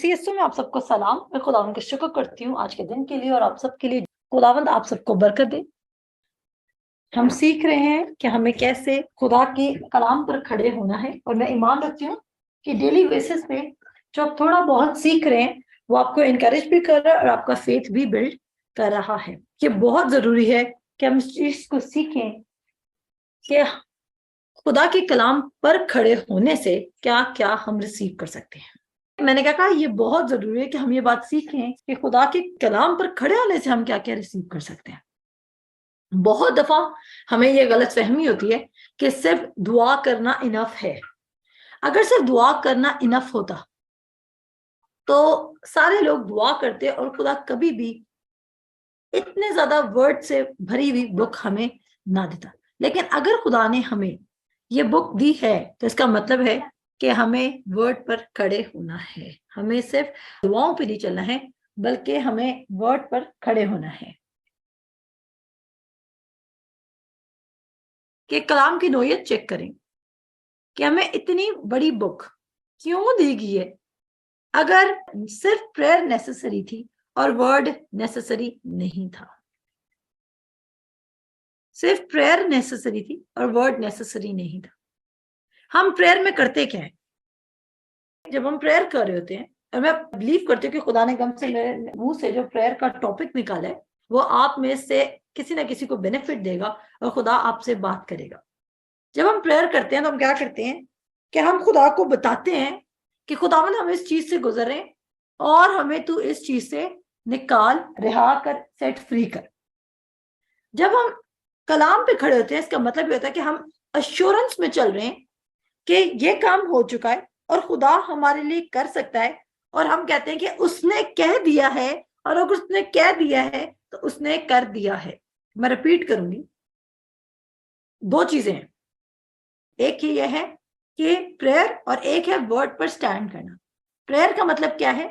CSO में आप सबको सलाम। मैं खुदावंद का शुक्र करती हूँ आज के दिन के लिए और आप सबके लिए। खुदावंद आप सबको बरकत दे। हम सीख रहे हैं कि हमें कैसे खुदा के कलाम पर खड़े होना है, और मैं ईमान रखती हूँ कि डेली बेसिस पे जो आप थोड़ा बहुत सीख रहे हैं वो आपको इनकरेज भी कर रहा है और आपका फेथ भी बिल्ड कर रहा है। ये बहुत जरूरी है कि हम इस चीज को सीखें कि खुदा के कलाम पर खड़े होने से क्या क्या हम रिसीव कर सकते हैं। मैंने क्या कहा, ये बहुत जरूरी है कि हम ये बात सीखें कि खुदा के कलाम पर खड़े होने से हम क्या क्या रिसीव कर सकते हैं। बहुत दफा हमें ये गलत फहमी होती है कि सिर्फ दुआ करना इनफ है। अगर सिर्फ दुआ करना इनफ होता तो सारे लोग दुआ करते और खुदा कभी भी इतने ज्यादा वर्ड से भरी हुई बुक हमें ना देता। लेकिन अगर खुदा ने हमें ये बुक दी है तो इसका मतलब है कि हमें वर्ड पर खड़े होना है। हमें सिर्फ दुआओं पे नहीं चलना है बल्कि हमें वर्ड पर खड़े होना है। कि कलाम की नोयत चेक करें कि हमें इतनी बड़ी बुक क्यों दी गई है। अगर सिर्फ प्रेयर नेसेसरी थी और वर्ड नेसेसरी नहीं था, सिर्फ प्रेयर नेसेसरी थी और वर्ड नेसेसरी नहीं था। हम प्रेयर में करते क्या है? जब हम प्रेयर कर रहे होते हैं, और मैं बिलीव करती हूँ कि खुदा ने गम से मेरे मुंह से जो प्रेयर का टॉपिक निकाला है वो आप में से किसी ना किसी को बेनिफिट देगा और खुदा आपसे बात करेगा। जब हम प्रेयर करते हैं तो हम क्या करते हैं कि हम खुदा को बताते हैं कि खुदावंद हम इस चीज से गुजरे और हमें तू इस चीज से निकाल, रिहा कर, सेट फ्री कर। जब हम कलाम पे खड़े होते हैं इसका मतलब ये होता है कि हम अश्योरेंस में चल रहे हैं कि ये काम हो चुका है और खुदा हमारे लिए कर सकता है, और हम कहते हैं कि उसने कह दिया है, और अगर उसने कह दिया है तो उसने कर दिया है। मैं रिपीट करूंगी, दो चीजें हैं। एक ही यह है कि प्रेयर, और एक है वर्ड पर स्टैंड करना। प्रेयर का मतलब क्या है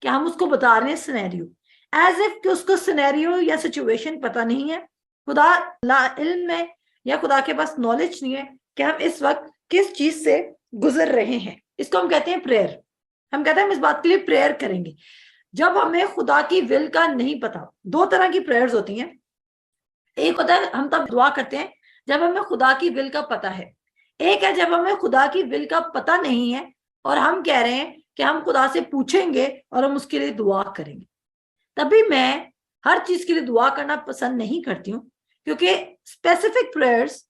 कि हम उसको बता रहे हैं सिनेरियो, एज इफ कि उसको सिनेरियो या सिचुएशन पता नहीं है। खुदा ला इल्म में या खुदा के पास नॉलेज नहीं है कि हम इस वक्त किस चीज से गुजर रहे हैं। इसको हम कहते हैं प्रेयर। हम कहते हैं हम इस बात के लिए प्रेयर करेंगे। जब हमें खुदा की विल का नहीं पता, दो तरह की प्रेयर्स होती हैं। एक होता है हम तब दुआ करते हैं जब हमें खुदा की विल का पता है। एक है जब हमें खुदा की विल का पता नहीं है और हम कह रहे हैं कि हम खुदा से पूछेंगे और हम उसके लिए दुआ करेंगे। तभी मैं हर चीज के लिए दुआ करना पसंद नहीं करती हूँ, क्योंकि स्पेसिफिक प्रेयर्स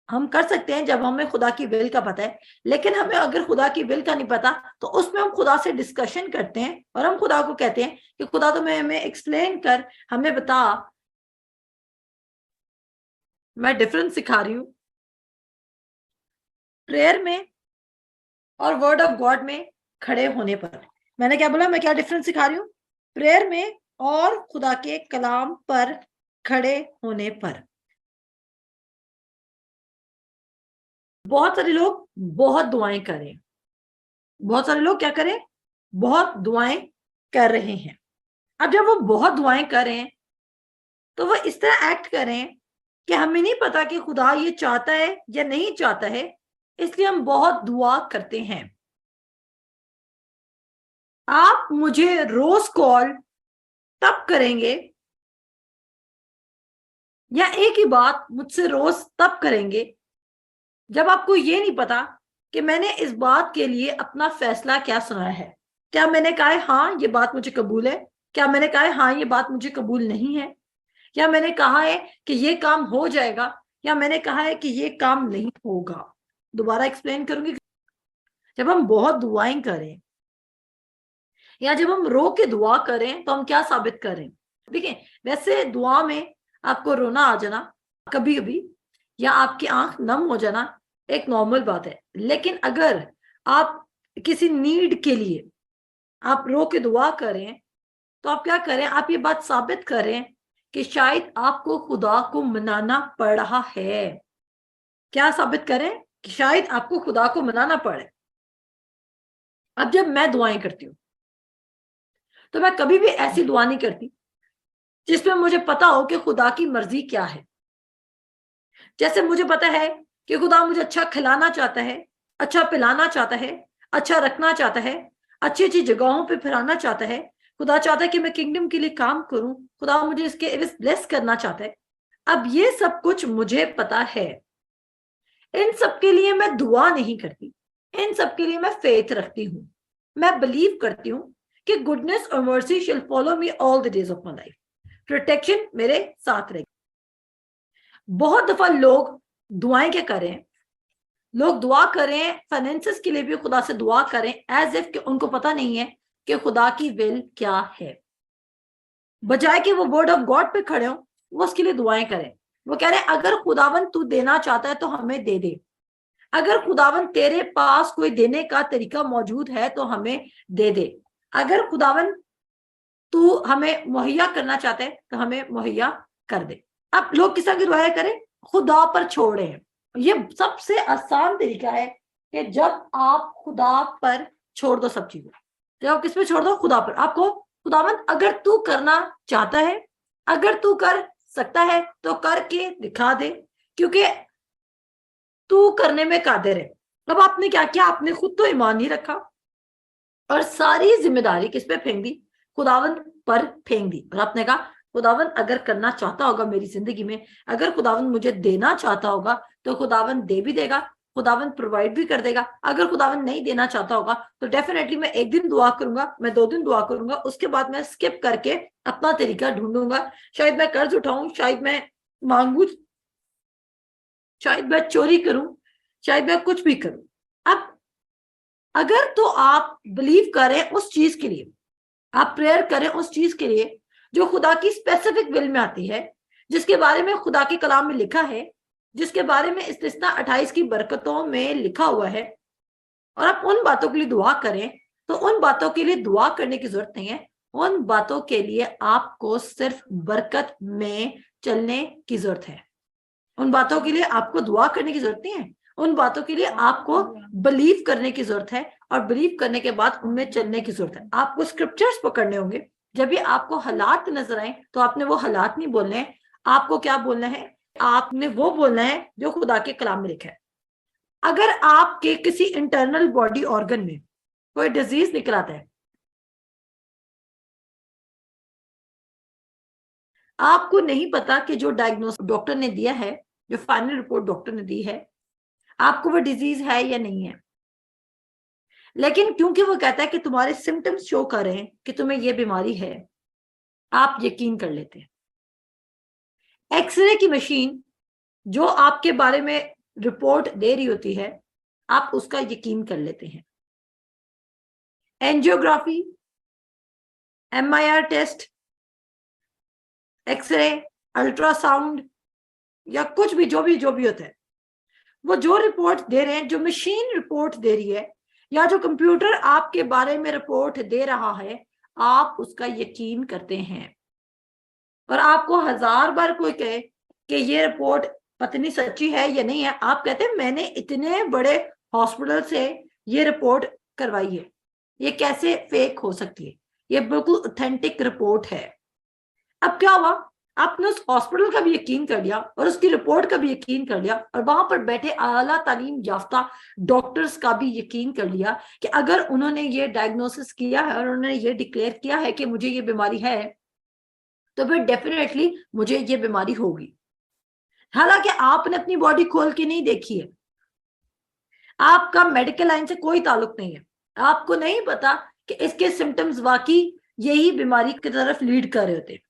हम कर सकते हैं जब हमें खुदा की विल का पता है। लेकिन हमें अगर खुदा की विल का नहीं पता तो उसमें हम खुदा से डिस्कशन करते हैं और हम खुदा को कहते हैं कि खुदा तुम्हें हमें एक्सप्लेन कर, हमें बता। मैं डिफरेंस सिखा रही हूँ प्रेयर में और वर्ड ऑफ गॉड में खड़े होने पर। मैंने क्या बोला, मैं क्या डिफरेंस सिखा रही हूँ? प्रेयर में और खुदा के कलाम पर खड़े होने पर। बहुत सारे लोग बहुत दुआएं करें, बहुत सारे लोग क्या करें, बहुत दुआएं कर रहे हैं। अब जब वो बहुत दुआएं कर रहे हैं तो वो इस तरह एक्ट करें कि हमें नहीं पता कि खुदा ये चाहता है या नहीं चाहता है, इसलिए हम बहुत दुआ करते हैं। आप मुझे रोज कॉल तब करेंगे, या एक ही बात मुझसे रोज तब करेंगे जब आपको ये नहीं पता कि मैंने इस बात के लिए अपना फैसला क्या सुनाया है। क्या मैंने कहा है हाँ ये बात मुझे कबूल है, क्या मैंने कहा है हाँ ये बात मुझे कबूल नहीं है, या मैंने कहा है कि ये काम हो जाएगा, या मैंने कहा है कि ये काम नहीं होगा। दोबारा एक्सप्लेन करूंगी। जब हम बहुत दुआएं करें या जब हम रो के दुआ करें तो हम क्या साबित करें? देखिए, वैसे दुआ में आपको रोना आ जाना कभी कभी, या आपकी आंख नम हो जाना एक नॉर्मल बात है। लेकिन अगर आप किसी नीड के लिए आप रो के दुआ करें तो आप क्या करें, आप ये बात साबित करें कि शायद आपको खुदा को मनाना पड़ रहा है। क्या साबित करें? कि शायद आपको खुदा को मनाना पड़े। अब जब मैं दुआएं करती हूँ तो मैं कभी भी ऐसी दुआ नहीं करती जिसमें मुझे पता हो कि खुदा की मर्जी क्या है। जैसे मुझे पता है कि खुदा मुझे अच्छा खिलाना चाहता है, अच्छा पिलाना चाहता है, अच्छा रखना चाहता है। अच्छी अच्छी जगहों पे फिराना चाहता है। खुदा चाहता है कि मैं किंगडम के लिए काम करूं, खुदा मुझे इसके ब्लेस करना चाहता है। अब ये सब कुछ मुझे पता है, इन सब के लिए मैं दुआ नहीं करती, इन सब के लिए मैं फेथ रखती हूँ। मैं बिलीव करती हूँ कि गुडनेस और मर्सी शिल follow me all the days of my life, protection मेरे साथ रहेगी। बहुत दफा लोग दुआएं क्या करें, लोग दुआ करें फाइनेंसेस के लिए भी खुदा से दुआ करें एज इफ कि उनको पता नहीं है कि खुदा की विल क्या है। बजाय कि वो वर्ड ऑफ गॉड पे खड़े हो, वो उसके लिए दुआएं करें। वो कह रहे हैं अगर खुदावन तू देना चाहता है तो हमें दे दे, अगर खुदावन तेरे पास कोई देने का तरीका मौजूद है तो हमें दे दे, अगर खुदावन तू हमें मुहैया करना चाहता है तो हमें मुहैया कर दे। अब लोग किस तरह की दुआएं करें, खुदा पर छोड़े। ये सबसे आसान तरीका है कि जब आप खुदा पर छोड़ दो सब चीजें, जब आप किस पे छोड़ दो, खुदा पर। आपको खुदावन अगर तू करना चाहता है, अगर तू कर सकता है तो करके दिखा दे, क्योंकि तू करने में कादिर है। अब आपने क्या किया, आपने खुद तो ईमान नहीं रखा और सारी जिम्मेदारी किस पे फेंक दी, खुदावन पर फेंक दी। और आपने कहा खुदावन अगर करना चाहता होगा मेरी जिंदगी में, अगर खुदावन मुझे देना चाहता होगा तो खुदावन दे भी देगा, खुदावन प्रोवाइड भी कर देगा। अगर खुदावन नहीं देना चाहता होगा तो डेफिनेटली मैं एक दिन दुआ करूंगा, मैं 2 दिन दुआ करूंगा, उसके बाद मैं स्किप करके अपना तरीका ढूंढूंगा। शायद मैं कर्ज उठाऊं, शायद मैं मांगू, शायद मैं चोरी करूं, शायद मैं कुछ भी करूं। अब अगर तो आप बिलीव करें उस चीज के लिए, आप प्रेयर करें उस चीज के लिए जो खुदा की स्पेसिफिक विल में आती है, जिसके बारे में खुदा के कलाम में लिखा है, जिसके बारे में इस्तिस्ना 28 की बरकतों में लिखा हुआ है, और आप उन बातों के लिए दुआ करें, तो उन बातों के लिए दुआ करने की जरूरत नहीं है। उन बातों के लिए आपको सिर्फ बरकत में चलने की जरूरत है। उन बातों के लिए आपको दुआ करने की जरूरत नहीं है, उन बातों के लिए आपको बिलीव करने की जरूरत है, और बिलीव करने के बाद उनमें चलने की जरूरत है। आपको स्क्रिप्चर्स पकड़ने होंगे। जब भी आपको हालात नजर आए तो आपने वो हालात नहीं बोलने हैं, आपको क्या बोलना है, आपने वो बोलना है जो खुदा के कलाम में लिखा है। अगर आपके किसी इंटरनल बॉडी ऑर्गन में कोई डिजीज निकल आता है, आपको नहीं पता कि जो डायग्नोसिस डॉक्टर ने दिया है, जो फाइनल रिपोर्ट डॉक्टर ने दी है, आपको वो डिजीज है या नहीं है, लेकिन क्योंकि वो कहता है कि तुम्हारे सिम्टम्स शो कर रहे हैं कि तुम्हें ये बीमारी है, आप यकीन कर लेते हैं। एक्सरे की मशीन जो आपके बारे में रिपोर्ट दे रही होती है, आप उसका यकीन कर लेते हैं। Angiography, MIR test, x-ray, ultrasound या कुछ भी, जो भी होता है, वो जो रिपोर्ट दे रहे हैं, जो मशीन रिपोर्ट दे रही है, या जो कंप्यूटर आपके बारे में रिपोर्ट दे रहा है, आप उसका यकीन करते हैं। और आपको 1000 बार कोई कहे कि ये रिपोर्ट पता सच्ची है या नहीं है, आप कहते हैं मैंने इतने बड़े हॉस्पिटल से ये रिपोर्ट करवाई है, ये कैसे फेक हो सकती है, ये बिल्कुल ऑथेंटिक रिपोर्ट है। अब क्या हुआ, आपने उस हॉस्पिटल का भी यकीन कर लिया और उसकी रिपोर्ट का भी यकीन कर लिया, और वहां पर बैठे आला तालीम याफ्ता डॉक्टर्स का भी यकीन कर लिया कि अगर उन्होंने ये डायग्नोसिस किया है और उन्होंने ये डिक्लेयर किया है कि मुझे ये बीमारी है, तो फिर डेफिनेटली मुझे ये बीमारी होगी। हालांकि आपने अपनी बॉडी खोल के नहीं देखी है, आपका मेडिकल लाइन से कोई ताल्लुक नहीं है, आपको नहीं पता कि इसके सिम्टम्स वाकई यही बीमारी की तरफ लीड कर रहे होते।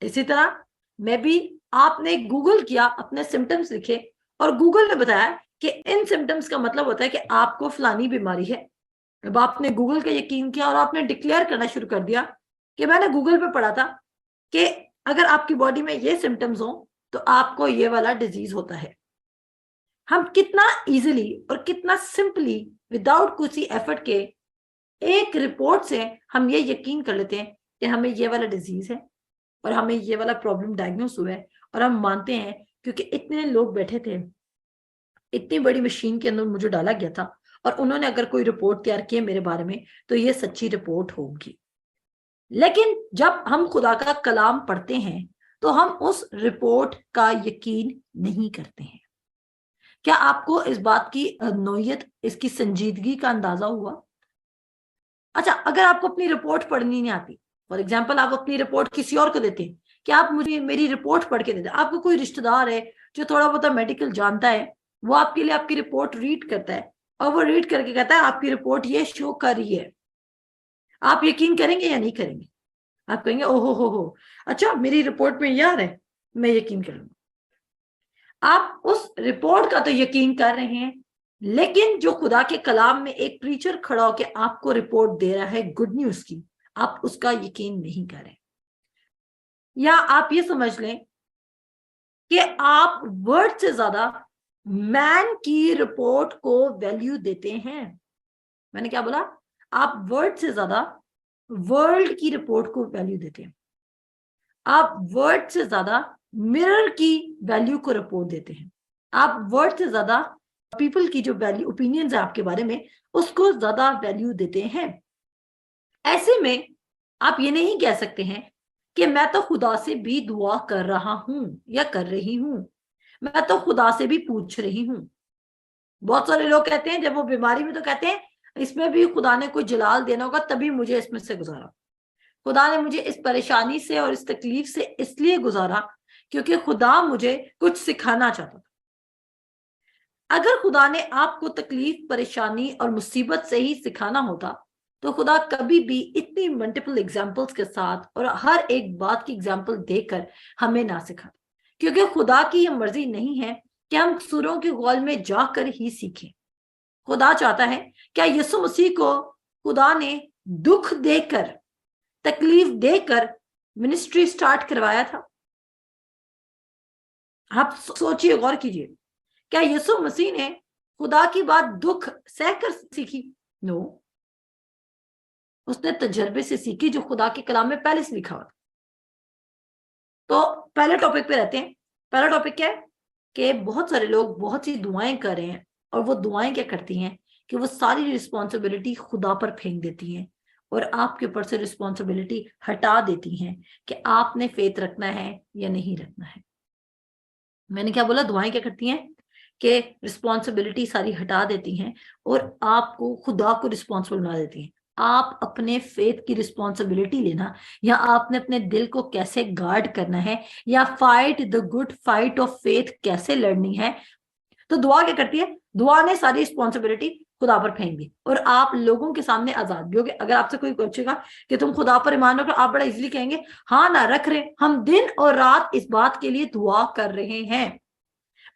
इसी तरह मैं भी, आपने गूगल किया, अपने सिम्टम्स लिखे और गूगल ने बताया कि इन सिम्टम्स का मतलब होता है कि आपको फलानी बीमारी है। अब आपने गूगल का यकीन किया और आपने डिक्लेयर करना शुरू कर दिया कि मैंने गूगल पे पढ़ा था कि अगर आपकी बॉडी में ये सिम्टम्स हो तो आपको ये वाला डिजीज होता है। हम कितना इजीली और कितना सिंपली विदाउट किसी एफर्ट के एक रिपोर्ट से हम ये यकीन कर लेते हैं कि हमें ये वाला डिजीज है और हमें ये वाला प्रॉब्लम डायग्नोस हुआ है, और हम मानते हैं क्योंकि इतने लोग बैठे थे, इतनी बड़ी मशीन के अंदर मुझे डाला गया था, और उन्होंने अगर कोई रिपोर्ट तैयार की मेरे बारे में तो ये सच्ची रिपोर्ट होगी। लेकिन जब हम खुदा का कलाम पढ़ते हैं तो हम उस रिपोर्ट का यकीन नहीं करते हैं। क्या आपको इस बात की नौयत, इसकी संजीदगी का अंदाजा हुआ? अच्छा, अगर आपको अपनी रिपोर्ट पढ़नी नहीं आती, फॉर एग्जाम्पल आप अपनी रिपोर्ट किसी और को देते हैं कि आप मुझे मेरी रिपोर्ट पढ़ के दे दें, आपको कोई रिश्तेदार है जो थोड़ा बहुत मेडिकल जानता है, वो आपके लिए आपकी रिपोर्ट रीड करता है और वो रीड करके कहता है आपकी रिपोर्ट ये शो कर रही है, आप यकीन करेंगे या नहीं करेंगे? आप कहेंगे ओहो हो, अच्छा मेरी रिपोर्ट में यार है, मैं यकीन करूंगा। आप उस रिपोर्ट का तो यकीन कर रहे हैं, लेकिन जो खुदा के कलाम में एक प्रीचर खड़ा होकर आपको रिपोर्ट दे रहा है गुड न्यूज की, आप उसका यकीन नहीं कर रहे। या आप ये समझ लें कि आप वर्ड से ज्यादा मैन की रिपोर्ट को वैल्यू देते हैं। मैंने क्या बोला? आप वर्ड से ज्यादा वर्ल्ड की रिपोर्ट को वैल्यू देते हैं। आप वर्ड से ज्यादा मिरर की वैल्यू को रिपोर्ट देते हैं। आप वर्ड से ज्यादा पीपल की जो वैल्यू ओपिनियंस है आपके बारे में, उसको ज्यादा वैल्यू देते हैं। ऐसे में आप ये नहीं कह सकते हैं कि मैं तो खुदा से भी दुआ कर रहा हूं या कर रही हूं, मैं तो खुदा से भी पूछ रही हूं। बहुत सारे लोग कहते हैं जब वो बीमारी में तो कहते हैं इसमें भी खुदा ने कोई जलाल देना होगा तभी मुझे इसमें से गुजारा, खुदा ने मुझे इस परेशानी से और इस तकलीफ से इसलिए गुजारा क्योंकि खुदा मुझे कुछ सिखाना चाहता था। अगर खुदा ने आपको तकलीफ, परेशानी और मुसीबत से ही सिखाना होता तो खुदा कभी भी इतनी मल्टीपल एग्जाम्पल्स के साथ और हर एक बात की एग्जाम्पल देकर हमें ना सिखाता, क्योंकि खुदा की यह मर्जी नहीं है कि हम सूरों के गौल में जाकर ही सीखें। खुदा चाहता है, क्या यीशु मसीह को खुदा ने दुख देकर, तकलीफ देकर मिनिस्ट्री स्टार्ट करवाया था? आप सोचिए, गौर कीजिए, क्या यीशु मसीह ने खुदा की बात दुख सहकर सीखी? नो, उसने तजर्बे से सीखी जो खुदा के कलाम में पहले से लिखा हुआ था। तो पहले टॉपिक पे रहते हैं। पहला टॉपिक क्या है कि बहुत सारे लोग बहुत सी दुआएं कर रहे हैं और वो दुआएं क्या करती हैं कि वो सारी रिस्पॉन्सिबिलिटी खुदा पर फेंक देती हैं और आपके ऊपर से रिस्पॉन्सिबिलिटी हटा देती हैं कि आपने फेथ रखना है या नहीं रखना है। मैंने क्या बोला? दुआएं क्या करती हैं कि रिस्पॉन्सिबिलिटी सारी हटा देती हैं और आपको खुदा को रिस्पॉन्सिबल बना देती हैं। आप अपने फेथ की रिस्पॉन्सिबिलिटी लेना, या आपने अपने दिल को कैसे गार्ड करना है, या fight the good fight of faith कैसे लड़नी है। तो दुआ क्या करती है? दुआ ने सारी रिस्पॉन्सिबिलिटी खुदा पर फेंक दी और आप लोगों के सामने आजाद भी हो गए। अगर आपसे कोई पूछेगा कि तुम खुदा पर ईमान रखो, आप बड़ा इजीली कहेंगे हाँ ना, रख रहे, हम दिन और रात इस बात के लिए दुआ कर रहे हैं।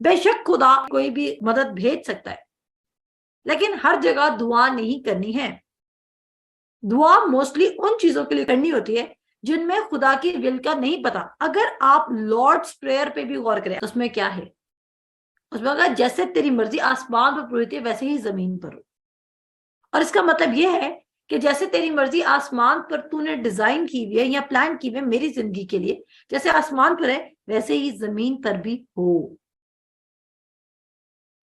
बेशक खुदा कोई भी मदद भेज सकता है, लेकिन हर जगह दुआ नहीं करनी है। दुआ मोस्टली उन चीजों के लिए करनी होती है जिनमें खुदा की विल का नहीं पता। अगर आप लॉर्ड्स प्रेयर पे भी गौर करें, उसमें क्या है? उसमें अगर जैसे तेरी मर्जी आसमान पर पूरी होती है वैसे ही जमीन पर हो। और इसका मतलब यह है कि जैसे तेरी मर्जी आसमान पर तूने डिजाइन की हुई है या प्लान की हुई है मेरी जिंदगी के लिए, जैसे आसमान पर है वैसे ही जमीन पर भी हो।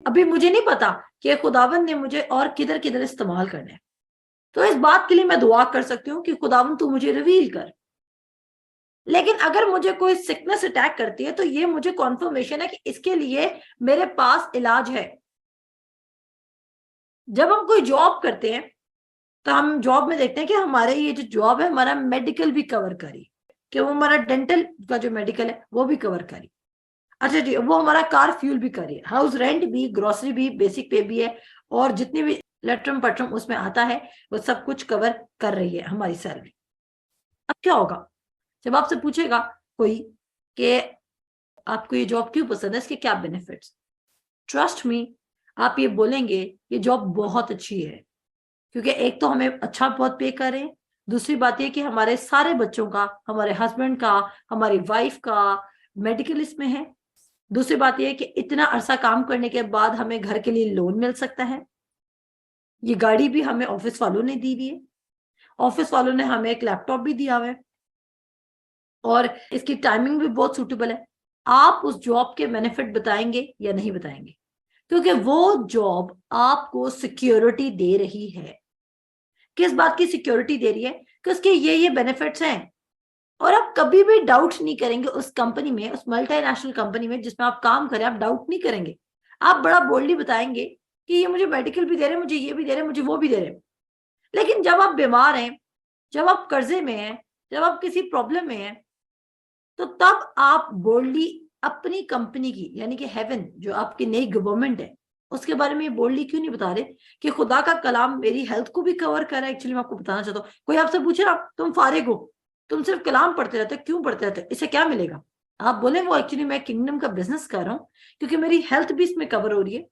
अभी मुझे नहीं पता कि खुदावन ने मुझे और किधर किधर इस्तेमाल करना है, तो इस बात के लिए मैं दुआ कर सकती हूँ कि खुदावन तू मुझे रिवील कर। लेकिन अगर मुझे कोई सिकनेस अटैक करती है तो ये मुझे कॉन्फर्मेशन है कि इसके लिए मेरे पास इलाज है। जब हम कोई जॉब करते हैं तो हम जॉब में देखते हैं कि हमारे ये जो जॉब है हमारा मेडिकल भी कवर करी, कि वो हमारा डेंटल का जो मेडिकल है वो भी कवर करी। अच्छा जी, वो हमारा कार फ्यूल भी करी, हाउस रेंट भी, ग्रोसरी भी, बेसिक पे भी है, और जितनी भी लेटरम पटरम उसमें आता है वो सब कुछ कवर कर रही है हमारी सैलरी। अब क्या होगा जब आपसे पूछेगा कोई कि आपको ये जॉब क्यों पसंद है, इसके क्या बेनिफिट्स? ट्रस्ट मी, आप ये बोलेंगे ये जॉब बहुत अच्छी है क्योंकि एक तो हमें अच्छा बहुत पे कर रहे हैं, दूसरी बात ये कि हमारे सारे बच्चों का, हमारे हस्बैंड का, हमारी वाइफ का मेडिकल इसमें है। दूसरी बात ये कि इतना अरसा काम करने के बाद हमें घर के लिए लोन मिल सकता है। ये गाड़ी भी हमें ऑफिस वालों ने दी हुई है, ऑफिस वालों ने हमें एक लैपटॉप भी दिया हुआ है और इसकी टाइमिंग भी बहुत सूटेबल है। आप उस जॉब के बेनिफिट बताएंगे या नहीं बताएंगे? क्योंकि वो जॉब आपको सिक्योरिटी दे रही है। किस बात की सिक्योरिटी दे रही है? कि उसके ये बेनिफिट्स हैं और आप कभी भी डाउट नहीं करेंगे उस कंपनी में, उस मल्टीनेशनल कंपनी में जिसमें आप काम करें, आप डाउट नहीं करेंगे। आप बड़ा बोल्डली बताएंगे कि ये मुझे मेडिकल भी दे रहे हैं, मुझे ये भी दे रहे हैं, मुझे वो भी दे रहे हैं। लेकिन जब आप बीमार हैं, जब आप कर्जे में हैं, जब आप किसी प्रॉब्लम में हैं, तो तब आप बोल्डली अपनी कंपनी की, यानी कि हेवन, जो आपकी नई गवर्नमेंट है, उसके बारे में बोल्डली क्यों नहीं बता रहे कि खुदा का कलाम मेरी हेल्थ को भी कवर कर रहा है? एक्चुअली मैं आपको बताना चाहता हूँ, कोई आपसे पूछे ना, तुम फारिग हो, तुम सिर्फ कलाम पढ़ते रहते हो, क्यों पढ़ते रहते हो, इससे क्या मिलेगा? आप बोले वो एक्चुअली मैं किंगडम का बिजनेस कर रहा हूँ, क्योंकि मेरी हेल्थ भी इसमें कवर हो रही है,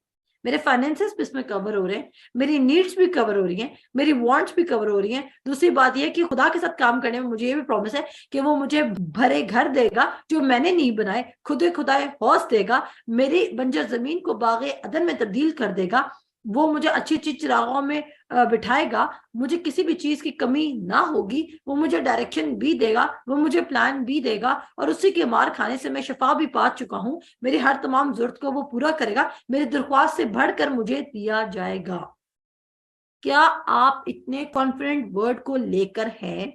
मेरे फाइनेंसेस भी इसमें कवर हो रहे हैं, मेरी नीड्स भी कवर हो रही हैं, मेरी वांट्स भी कवर हो रही हैं। दूसरी बात यह कि खुदा के साथ काम करने में मुझे ये भी प्रॉमिस है कि वो मुझे भरे घर देगा जो मैंने नहीं बनाए, खुदे खुदाए हौस देगा, मेरी बंजर जमीन को बागे अदन में तब्दील कर देगा, वो मुझे अच्छी अच्छी चिरागों में बिठाएगा, मुझे किसी भी चीज की कमी ना होगी, वो मुझे डायरेक्शन भी देगा, वो मुझे प्लान भी देगा, और उसी के मार खाने से मैं शफा भी पा चुका हूं, मेरी हर तमाम जरूरत को वो पूरा करेगा, मेरी दरख्वास्त से बढ़कर मुझे दिया जाएगा। क्या आप इतने कॉन्फिडेंट वर्ड को लेकर हैं?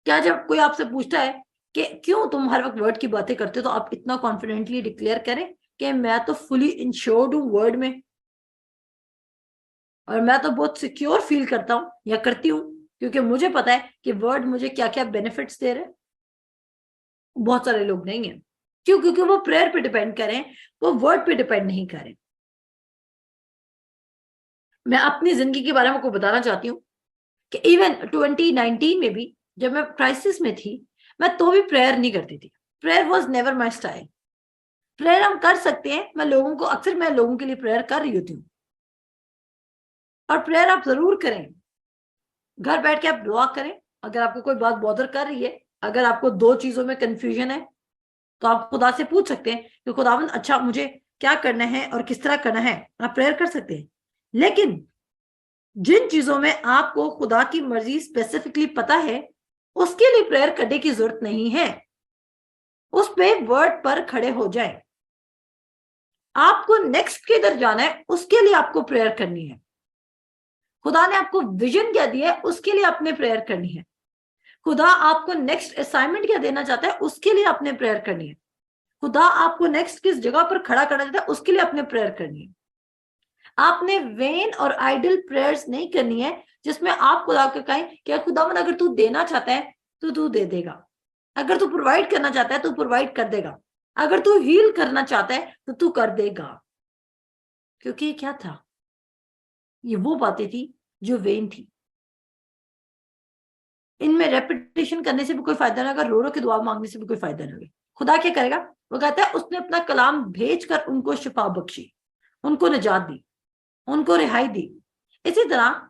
क्या जब कोई आपसे पूछता है कि क्यों तुम हर वक्त वर्ड की बातें करते हो, तो आप इतना कॉन्फिडेंटली डिक्लेयर करें कि मैं तो फुली इंश्योर्ड हूं वर्ड में, और मैं तो बहुत सिक्योर फील करता हूं या करती हूं, क्योंकि मुझे पता है कि वर्ड मुझे क्या क्या बेनिफिट्स दे रहे हैं। बहुत सारे लोग नहीं है। क्यों? क्योंकि वो प्रेयर पे डिपेंड करें, वो वर्ड पे डिपेंड नहीं करें। मैं अपनी जिंदगी के बारे में आपको बताना चाहती हूँ कि इवन 2019 में भी जब मैं क्राइसिस में थी, मैं तो भी प्रेयर नहीं करती थी। Prayer was never my style. Prayer हम कर सकते हैं, मैं लोगों के लिए प्रेयर कर रही होती हूँ, और प्रेयर आप जरूर करें। घर बैठ के आप दुआ करें। अगर आपको कोई बात बॉदर कर रही है, अगर आपको दो चीजों में कंफ्यूजन है, तो आप खुदा से पूछ सकते हैं कि खुदावंद अच्छा मुझे क्या करना है और किस तरह करना है, आप प्रेयर कर सकते हैं। लेकिन जिन चीजों में आपको खुदा की मर्जी स्पेसिफिकली पता है, उसके लिए प्रेयर करने की जरूरत नहीं है। उस पे वर्ड पर खड़े हो जाए। आपको नेक्स्ट किधर जाना है, उसके लिए आपको प्रेयर करनी है। खुदा ने आपको विजन क्या दिया है, उसके लिए आपने प्रेयर करनी है। खुदा आपको नेक्स्ट असाइनमेंट क्या देना चाहता है, उसके लिए आपने प्रेयर करनी है। खुदा आपको नेक्स्ट किस जगह पर खड़ा करना चाहता है, उसके लिए आपने प्रेयर करनी है। आपने वेन और आइडल प्रेयर्स नहीं करनी है, जिसमें आप खुदा को कहें कि खुदावन अगर तू देना चाहता है तो तू दे देगा, अगर तू प्रोवाइड करना चाहता है तो प्रोवाइड कर देगा, अगर तू हील करना चाहता है तो तू कर देगा। क्योंकि ये क्या था? ये वो बातें थी जो वेन थी। इनमें रेपिटेशन करने से भी कोई फायदा नहीं होगा, रो रो के दुआ मांगने से भी कोई फायदा नहीं होगा। खुदा क्या करेगा? वो कहता है उसने अपना कलाम भेजकर उनको शिफा बख्शी, उनको निजात दी, उनको रिहाई दी। इसी तरह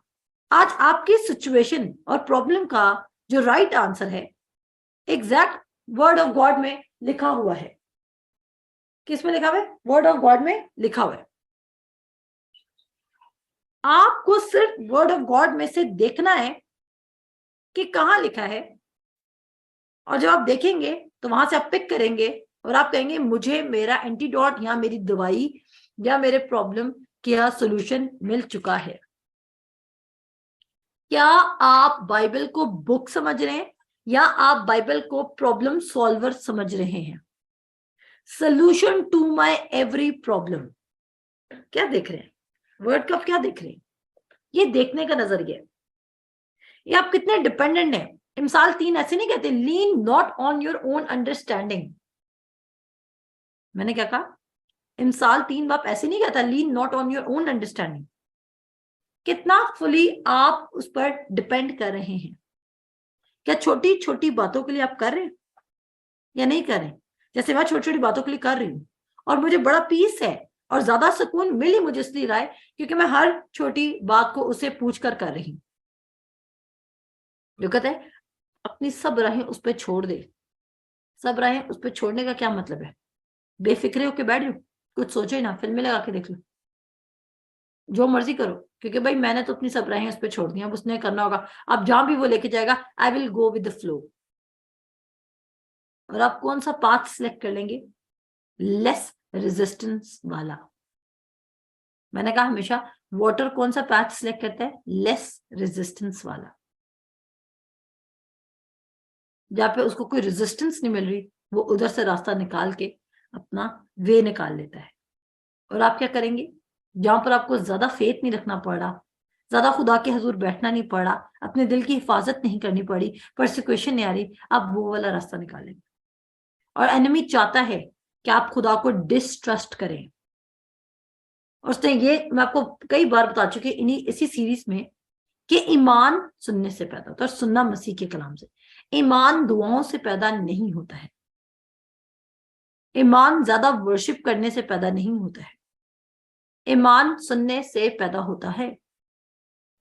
आज आपकी सिचुएशन और प्रॉब्लम का जो राइट आंसर है, एग्जैक्ट वर्ड ऑफ गॉड में लिखा हुआ है। किस में लिखा हुआ है? वर्ड ऑफ गॉड में लिखा हुआ है। आपको सिर्फ वर्ड ऑफ गॉड में से देखना है कि कहां लिखा है, और जब आप देखेंगे तो वहां से आप पिक करेंगे और आप कहेंगे मुझे मेरा एंटीडोट या मेरी दवाई या मेरे प्रॉब्लम का सॉल्यूशन मिल चुका है। क्या आप बाइबल को बुक समझ रहे हैं या आप बाइबल को प्रॉब्लम सॉल्वर समझ रहे हैं? Solution to my every problem. क्या देख रहे हैं? वर्ड कप क्या देख रहे हैं? ये देखने का नजरिया है। ये आप कितने डिपेंडेंट हैं। इमसाल 3 ऐसे नहीं कहते lean not on your own understanding. मैंने क्या कहा? इमसाल 3 बाप ऐसे नहीं कहता lean not on your own understanding. कितना फुली आप उस पर डिपेंड कर रहे हैं? क्या छोटी छोटी बातों के लिए आप कर रहे हैं या नहीं कर रहे? जैसे मैं छोटी छोटी बातों के लिए कर रही हूं और मुझे बड़ा पीस है और ज्यादा सुकून मिली मुझे इसलिए रहा है क्योंकि मैं हर छोटी बात को उससे पूछ कर रही हूं। जो कहते हैं अपनी सब राहें उस पर छोड़ दे। सब राहें उस पर छोड़ने का क्या मतलब है? बेफिक्रे होके बैठ जाओ, कुछ सोचो ही ना, फिल्में लगा के देख लो, जो मर्जी करो, क्योंकि भाई मैंने तो अपनी सब राहें उस पर छोड़ दी, अब उसने करना होगा। अब जहां भी वो लेके जाएगा I will go with the flow. और आप कौन सा पाथ सिलेक्ट कर लेंगे? लेस रेजिस्टेंस वाला। मैंने कहा हमेशा वाटर कौन सा पाथ सिलेक्ट करता है? लेस रेजिस्टेंस वाला। जहां पे उसको कोई रेजिस्टेंस नहीं मिल रही, वो उधर से रास्ता निकाल के अपना वे निकाल लेता है। और आप क्या करेंगे? जहां पर आपको ज्यादा फेथ नहीं रखना पड़ रहा, ज्यादा खुदा के हजूर बैठना नहीं पड़ा, अपने दिल की हिफाजत नहीं करनी पड़ी, परसिक्यूशन नहीं आ रही, आप वो वाला रास्ता निकालेंगे। और एनिमी चाहता है कि आप खुदा को डिस्ट्रस्ट करें। और उसने ये, मैं आपको कई बार बता चुकी इन्हीं इसी सीरीज में, कि ईमान सुनने से पैदा होता है और सुनना मसीह के कलाम से। ईमान दुआओं से पैदा नहीं होता है, ईमान ज्यादा वर्शिप करने से पैदा नहीं होता है, ईमान सुनने से पैदा होता है।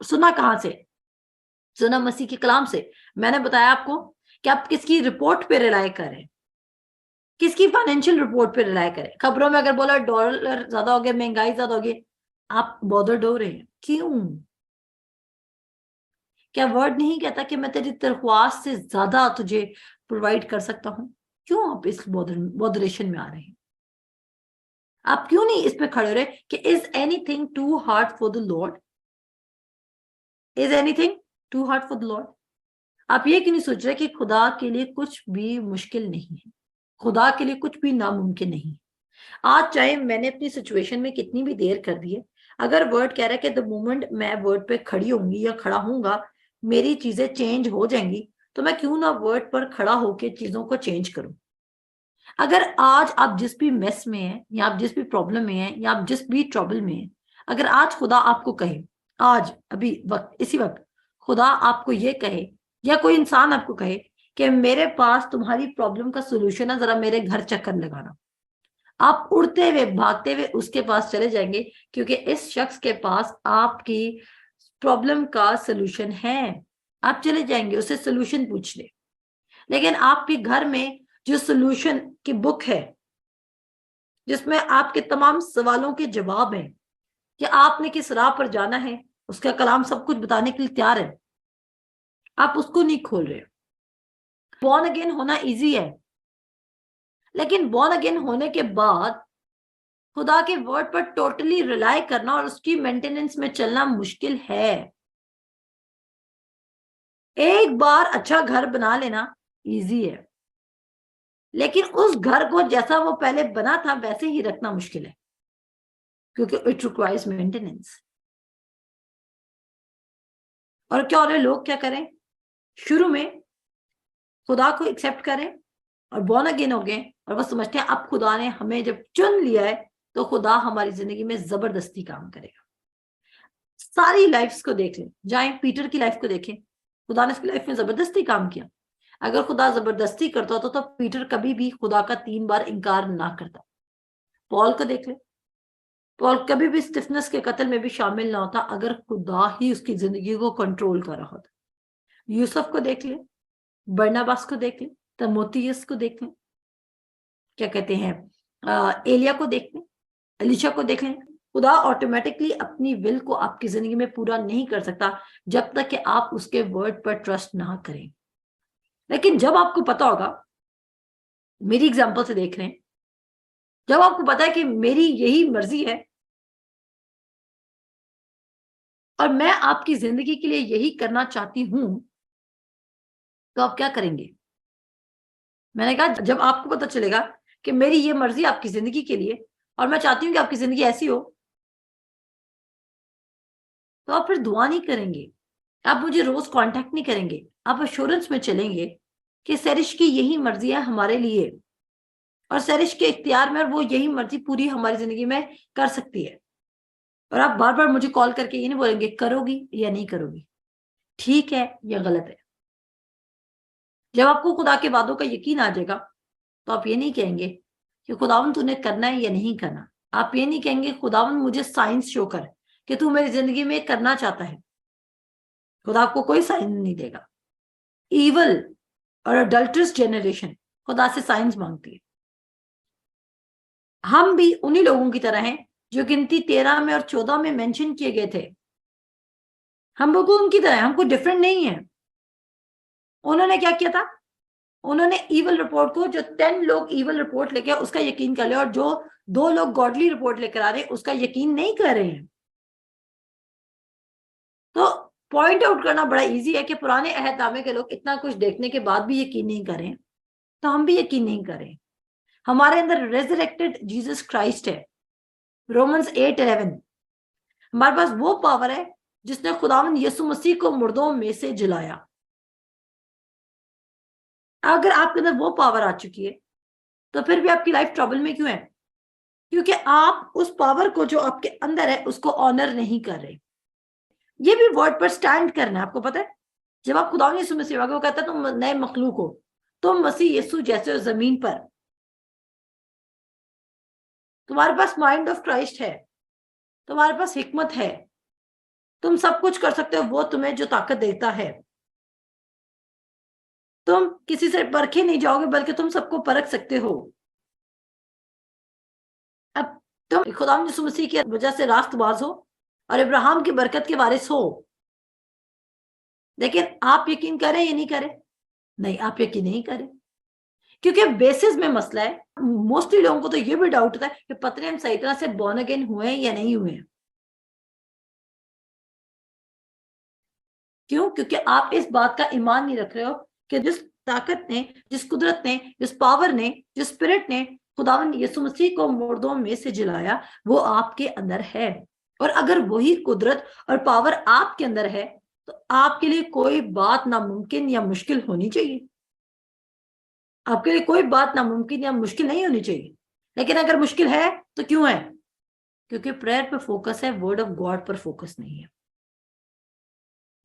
सुना कहां से? सुना मसीह के कलाम से। मैंने बताया आपको कि आप किसकी रिपोर्ट पे रिलाय करें, किसकी फाइनेंशियल रिपोर्ट पे रिलाय करें। खबरों में अगर बोला डॉलर ज्यादा हो गया, महंगाई ज्यादा हो गई, आप बॉदर्ड हो रहे हैं, क्यों? क्या वर्ड नहीं कहता कि मैं तेरी दरख्वास्त से ज्यादा तुझे प्रोवाइड कर सकता हूं? क्यों आप इस बॉदरेशन में आ रहे हैं? आप क्यों नहीं इस पे खड़े हो रहे कि is anything too hard for the Lord? Is anything too hard for the Lord? आप ये क्यों नहीं सोच रहे कि खुदा के लिए कुछ भी मुश्किल नहीं है, खुदा के लिए कुछ भी नामुमकिन नहीं है। आज चाहे मैंने अपनी सिचुएशन में कितनी भी देर कर दी है, अगर वर्ड कह रहा है कि द मोमेंट मैं वर्ड पे खड़ी होंगी या खड़ा होऊंगा मेरी चीजें चेंज हो जाएंगी, तो मैं क्यों ना वर्ड पर खड़ा होकर चीजों को चेंज करूं। अगर आज आप जिस भी मेस में हैं, या आप जिस भी प्रॉब्लम में हैं, या आप जिस भी ट्रबल में हैं, अगर आज खुदा आपको कहे, आज अभी वक्त इसी वक्त खुदा आपको ये कहे, या कोई इंसान आपको कहे कि मेरे पास तुम्हारी प्रॉब्लम का सोल्यूशन है, जरा मेरे घर चक्कर लगाना, आप उड़ते हुए भागते हुए उसके पास चले जाएंगे, क्योंकि इस शख्स के पास आपकी प्रॉब्लम का सोल्यूशन है। आप चले जाएंगे उससे सोल्यूशन पूछने। लेकिन आपके घर में जो सोल्यूशन की बुक है, जिसमें आपके तमाम सवालों के जवाब हैं कि आपने किस राह पर जाना है, उसका कलाम सब कुछ बताने के लिए तैयार है, आप उसको नहीं खोल रहे। बॉर्न अगेन होना इजी है, लेकिन बॉर्न अगेन होने के बाद खुदा के वर्ड पर टोटली रिलाय करना और उसकी मेंटेनेंस में चलना मुश्किल है। एक बार अच्छा घर बना लेना इजी है, लेकिन उस घर को जैसा वो पहले बना था वैसे ही रखना मुश्किल है, क्योंकि इट रिक्वायर्स मेंटेनेंस। और क्या हो रहे लोग क्या करें, शुरू में खुदा को एक्सेप्ट करें और बॉर्न अगेन हो गए, और वो समझते हैं अब खुदा ने हमें जब चुन लिया है तो खुदा हमारी जिंदगी में जबरदस्ती काम करेगा। सारी लाइफ्स को देख लें, जाए पीटर की लाइफ को देखें, खुदा ने उसकी लाइफ में जबरदस्ती काम किया। अगर खुदा जबरदस्ती करता होता तो पीटर कभी भी खुदा का 3 बार इनकार ना करता। पॉल को देख ले, पॉल कभी भी स्टिफनेस के कत्ल में भी शामिल ना होता अगर खुदा ही उसकी जिंदगी को कंट्रोल कर रहा होता। यूसुफ को देख ले, बरनबास को देख ले, तीमुथियुस को देख ले, क्या कहते हैं एलिया को देख ले, एलीशा को देख लें। खुदा ऑटोमेटिकली अपनी विल को आपकी जिंदगी में पूरा नहीं कर सकता जब तक कि आप उसके वर्ड पर ट्रस्ट ना करें। लेकिन जब आपको पता होगा, मेरी एग्जांपल से देख रहे हैं, जब आपको पता है कि मेरी यही मर्जी है और मैं आपकी जिंदगी के लिए यही करना चाहती हूं, तो आप क्या करेंगे? मैंने कहा जब आपको पता चलेगा कि मेरी ये मर्जी आपकी जिंदगी के लिए और मैं चाहती हूं कि आपकी जिंदगी ऐसी हो, तो आप फिर दुआ नहीं करेंगे, आप मुझे रोज कांटेक्ट नहीं करेंगे, आप एश्योरेंस में चलेंगे कि सरिश की यही मर्जी है हमारे लिए और सरिश के इख्तियार में, और वो यही मर्जी पूरी हमारी जिंदगी में कर सकती है। और आप बार बार मुझे कॉल करके ये नहीं बोलेंगे करोगी या नहीं करोगी, ठीक है या गलत है। जब आपको खुदा के वादों का यकीन आ जाएगा तो आप ये नहीं कहेंगे कि खुदावन तूने करना है या नहीं करना। आप ये नहीं कहेंगे खुदावन मुझे साइंस शो कर कि तू मेरी जिंदगी में करना चाहता है। खुदा आपको कोई साइन नहीं देगा। ईवल और अडल्टरस जेनरेशन खुदा से साइंस मांगती है। हम भी उन्हीं लोगों की तरह हैं जो गिनती 13 में और 14 में मेंशन किए गए थे। हम लोग उनकी तरह, हमको डिफरेंट नहीं है। उन्होंने क्या किया था, उन्होंने ईवल रिपोर्ट को, जो 10 लोग ईवल रिपोर्ट लेके उसका यकीन कर लिया और जो 2 लोग गॉडली रिपोर्ट लेकर आ रहे हैं उसका यकीन नहीं कर रहे हैं। तो पॉइंट आउट करना बड़ा इजी है कि पुराने अहदनामे के लोग इतना कुछ देखने के बाद भी यकीन नहीं करें, तो हम भी यकीन नहीं करें। हमारे अंदर रेजरेक्टेड जीसस क्राइस्ट है। रोमन्स 8:11 हमारे पास वो पावर है जिसने खुदावंद यीशु मसीह को मुर्दों में से जिलाया। अगर आपके अंदर वो पावर आ चुकी है तो फिर भी आपकी लाइफ ट्रबल में क्यों है? क्योंकि आप उस पावर को जो आपके अंदर है उसको ऑनर नहीं कर रहे। ये भी वर्ड पर स्टैंड करना है। आपको पता है जब आप खुदावंद यीशु मसीह को कहता है तुम नए मखलूक हो, तुम मसीह यीशु जैसे हो जमीन पर, तुम्हारे पास माइंड ऑफ क्राइस्ट है, तुम्हारे पास हिकमत है, तुम सब कुछ कर सकते हो, वो तुम्हें जो ताकत देता है। तुम किसी से परखे नहीं जाओगे बल्कि तुम सबको परख सकते हो। अब तुम खुदावंद यीशु मसीह की वजह से रास्तबाज हो और इब्राहिम की बरकत के वारिस हो। लेकिन आप यकीन करें या नहीं करें? नहीं, आप यकीन नहीं करें क्योंकि बेसिस में मसला है। मोस्टली लोगों को तो ये भी डाउट होता है कि पता नहीं हम सही तरह से बॉर्न अगेन हुए हैं या नहीं हुए हैं। क्यों? क्योंकि आप इस बात का ईमान नहीं रख रहे हो कि जिस ताकत ने, जिस कुदरत ने, जिस पावर ने, जिस स्पिरिट ने खुदावंद यीशु मसीह को मुर्दों में से जिलाया वो आपके अंदर है। और अगर वही कुदरत और पावर आपके अंदर है तो आपके लिए कोई बात नामुमकिन या मुश्किल होनी चाहिए। आपके लिए कोई बात नामुमकिन या मुश्किल नहीं होनी चाहिए। लेकिन अगर मुश्किल है तो क्यों है? क्योंकि प्रेयर पर फोकस है, वर्ड ऑफ गॉड पर फोकस नहीं है।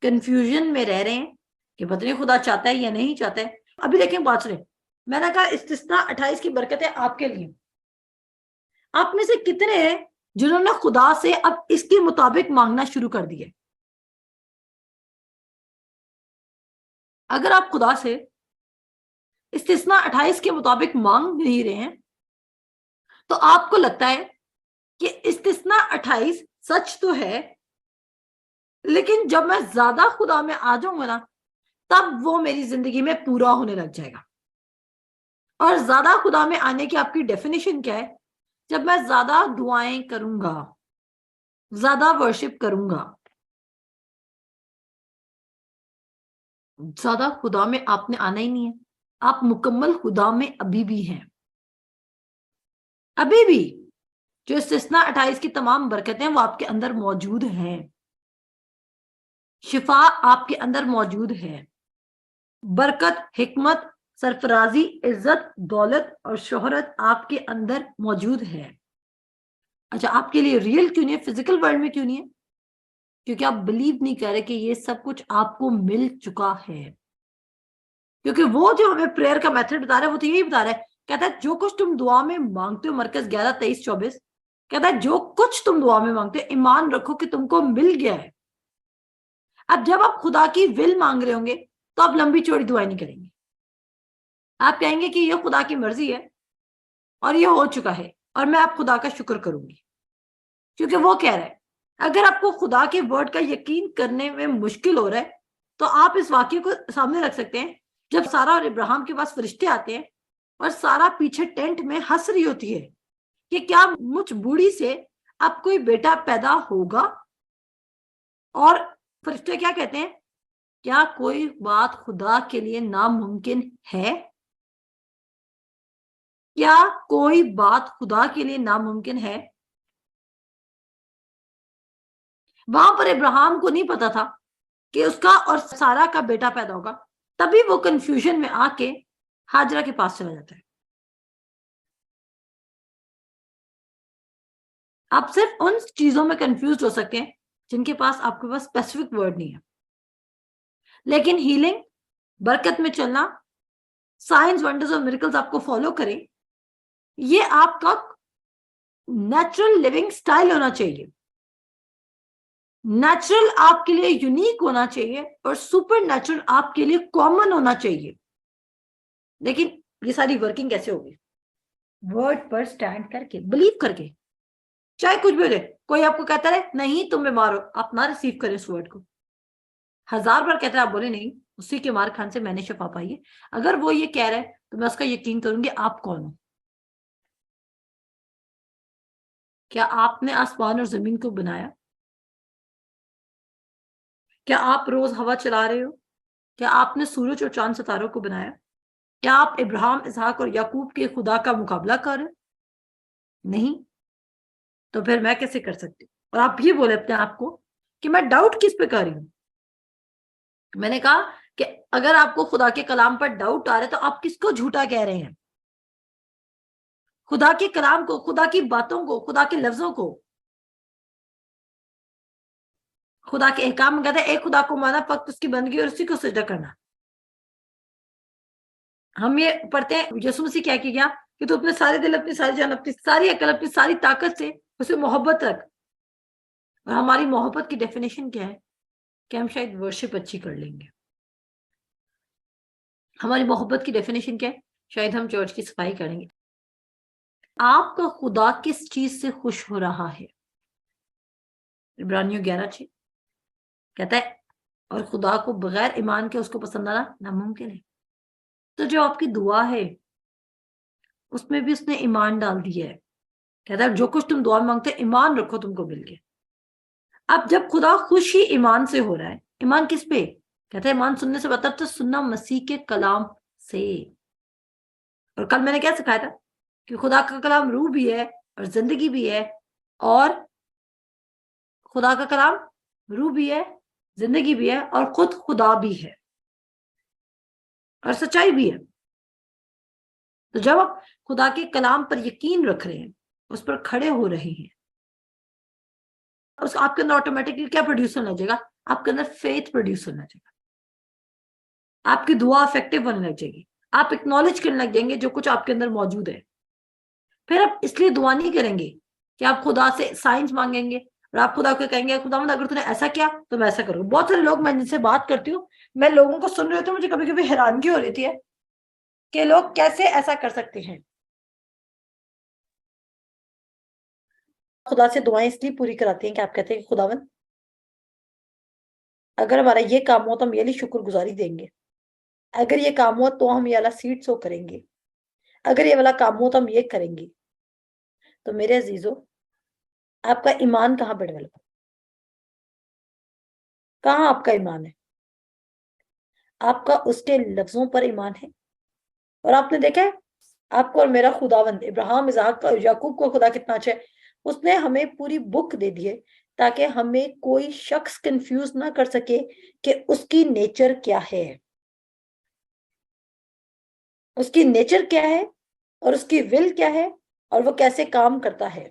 कंफ्यूजन में रह रहे हैं कि पता नहीं खुदा चाहता है या नहीं चाहता है। अभी देखें, बात सुने, मैंने कहा इस्तिस्ना 28 की बरकत है आपके लिए। आप में से कितने हैं जिन्होंने खुदा से अब इसके मुताबिक मांगना शुरू कर दिया? अगर आप खुदा से इस्तिस्ना 28 के मुताबिक मांग नहीं रहे हैं तो आपको लगता है कि इस्तिस्ना 28 सच तो है, लेकिन जब मैं ज्यादा खुदा में आ जाऊंगा ना तब वो मेरी जिंदगी में पूरा होने लग जाएगा। और ज्यादा खुदा में आने की आपकी डेफिनेशन क्या है? जब मैं ज्यादा दुआएं करूंगा, ज्यादा वर्शिप करूंगा। ज्यादा खुदा में आपने आना ही नहीं है। आप मुकम्मल खुदा में अभी भी हैं। अभी भी जो इस्तिस्ना 28 की तमाम बरकतें वो आपके अंदर मौजूद हैं। शिफा आपके अंदर मौजूद है। बरकत, हिकमत, सरफराजी, इज्जत, दौलत और शोहरत आपके अंदर मौजूद है। अच्छा, आपके लिए रियल क्यों नहीं है, फिजिकल वर्ल्ड में क्यों नहीं है? क्योंकि आप बिलीव नहीं कर रहे कि ये सब कुछ आपको मिल चुका है। क्योंकि वो जो हमें प्रेयर का मेथड बता रहा है वो तो यही बता रहा है, कहता है जो कुछ तुम दुआ में मांगते हो, मरकज 11-23-24 कहता है जो कुछ तुम दुआ में मांगते हो ईमान रखो कि तुमको मिल गया है। अब जब आप खुदा की विल मांग रहे होंगे तो आप लंबी चौड़ी दुआएं नहीं करेंगे। आप कहेंगे कि ये खुदा की मर्जी है और ये हो चुका है और मैं आप खुदा का शुक्र करूंगी। क्योंकि वो कह रहा है अगर आपको खुदा के वर्ड का यकीन करने में मुश्किल हो रहा है तो आप इस वाक्य को सामने रख सकते हैं जब सारा और इब्राहिम के पास फरिश्ते आते हैं और सारा पीछे टेंट में हंस रही होती है कि क्या मुझ बूढ़ी से अब कोई बेटा पैदा होगा। और फरिश्ते क्या कहते हैं? क्या कोई बात खुदा के लिए नामुमकिन है? क्या कोई बात खुदा के लिए नामुमकिन है? वहां पर इब्राहिम को नहीं पता था कि उसका और सारा का बेटा पैदा होगा, तभी वो कंफ्यूजन में आके हाजरा के पास चला जाता है। आप सिर्फ उन चीजों में कंफ्यूज हो सकते हैं जिनके पास आपके पास स्पेसिफिक वर्ड नहीं है। लेकिन हीलिंग, बरकत में चलना, साइंस, वंडर्स और मिरेकल्स आपको फॉलो करें, ये आपका नेचुरल लिविंग स्टाइल होना चाहिए। नेचुरल आपके लिए यूनिक होना चाहिए और सुपर नेचुरल आपके लिए कॉमन होना चाहिए। लेकिन ये सारी वर्किंग कैसे होगी? वर्ड पर स्टैंड करके, बिलीव करके। चाहे कुछ भी हो जाए, कोई आपको कहता है नहीं तुम बीमार हो, आप ना रिसीव करें उस वर्ड को। 1000 बार कहता है आप बोले नहीं, उसी के मार खान से मैंने शफा पाई है। अगर वो ये कह रहा है तो मैं उसका यकीन करूंगी। आप कौन हो? क्या आपने आसमान और जमीन को बनाया? क्या आप रोज हवा चला रहे हो? क्या आपने सूरज और चांद सितारों को बनाया? क्या आप इब्राहिम, इसहाक और याकूब के खुदा का मुकाबला कर रहे हो? नहीं। तो फिर मैं कैसे कर सकती हूँ? और आप ये बोले अपने आप को कि मैं डाउट किस पे कर रही हूं। मैंने कहा कि अगर आपको खुदा के कलाम पर डाउट आ रहा है तो आप किसको झूठा कह रहे हैं? खुदा के कलाम को, खुदा की बातों को, खुदा के लफ्जों को। खुदा के अहकाम में कहते हैं एक खुदा को माना, फक्त उसकी बंदगी और उसी को सजदा करना। हम ये पढ़ते हैं यीशु मसीह क्या किया कि तू अपने सारे दिल, अपनी सारी जान, अपनी सारी अकल, अपनी सारी ताकत से उसे मोहब्बत रख। और हमारी मोहब्बत की डेफिनेशन क्या है कि हम शायद वर्शिप अच्छी कर लेंगे। हमारी मोहब्बत की डेफिनेशन क्या है? शायद हम चर्च की सफाई करेंगे। आपका खुदा किस चीज से खुश हो रहा है? इब्रानियों 11:6 कहता है और खुदा को बगैर ईमान के उसको पसंद आना नामुमकिन है। तो जो आपकी दुआ है उसमें भी उसने ईमान डाल दिया है। कहता है जो कुछ तुम दुआ में मांगते हो ईमान रखो तुमको मिल गया। अब जब खुदा खुश ही ईमान से हो रहा है, ईमान किस पे? कहता है ईमान सुनने से, मतलब तो सुनना मसीह के कलाम से। और कल मैंने क्या सिखाया था कि खुदा का कलाम रूह भी है और जिंदगी भी है, और खुदा का कलाम रूह भी है, जिंदगी भी है, और खुद खुदा भी है और सच्चाई भी है। तो जब आप खुदा के कलाम पर यकीन रख रहे हैं, उस पर खड़े हो रहे हैं, उस आपके अंदर ऑटोमेटिकली क्या प्रोड्यूस होने लगेगा? आपके अंदर फेथ प्रोड्यूस होने लगेगा। आपकी दुआ इफेक्टिव बनने लग जाएगी। आप एक्नॉलेज करने लग जाएंगे जो कुछ आपके अंदर मौजूद है। फिर आप इसलिए दुआ नहीं करेंगे कि आप खुदा से साइंस मांगेंगे और आप खुदा को कहेंगे खुदावंद अगर तूने ऐसा किया तो मैं ऐसा करूंगा। बहुत सारे लोग, मैं जिनसे बात करती हूँ, मैं लोगों को सुन रही होती हूँ, मुझे कभी कभी हैरानगी हो रही है कि लोग कैसे ऐसा कर सकते हैं। खुदा से दुआएं इसलिए पूरी कराती हैं कि आप कहते हैं कि खुदावंद अगर हमारा ये काम हो तो हम ये वाली शुक्रगुजारी देंगे, अगर ये काम हो तो हम ये वाला सीड सो करेंगे, अगर ये वाला काम हो तो हम ये करेंगे। तो मेरे अजीजों, आपका ईमान कहाँ पर डेवलप? कहाँ आपका ईमान है? आपका उसके लफ्जों पर ईमान है? और आपने देखा है आपको और मेरा खुदावंद इब्राहिम, इसहाक और याकूब को खुदा कितना अच्छा है। उसने हमें पूरी बुक दे दी है ताकि हमें कोई शख्स कंफ्यूज ना कर सके कि उसकी नेचर क्या है, उसकी नेचर क्या है और उसकी विल क्या है और वो कैसे काम करता है।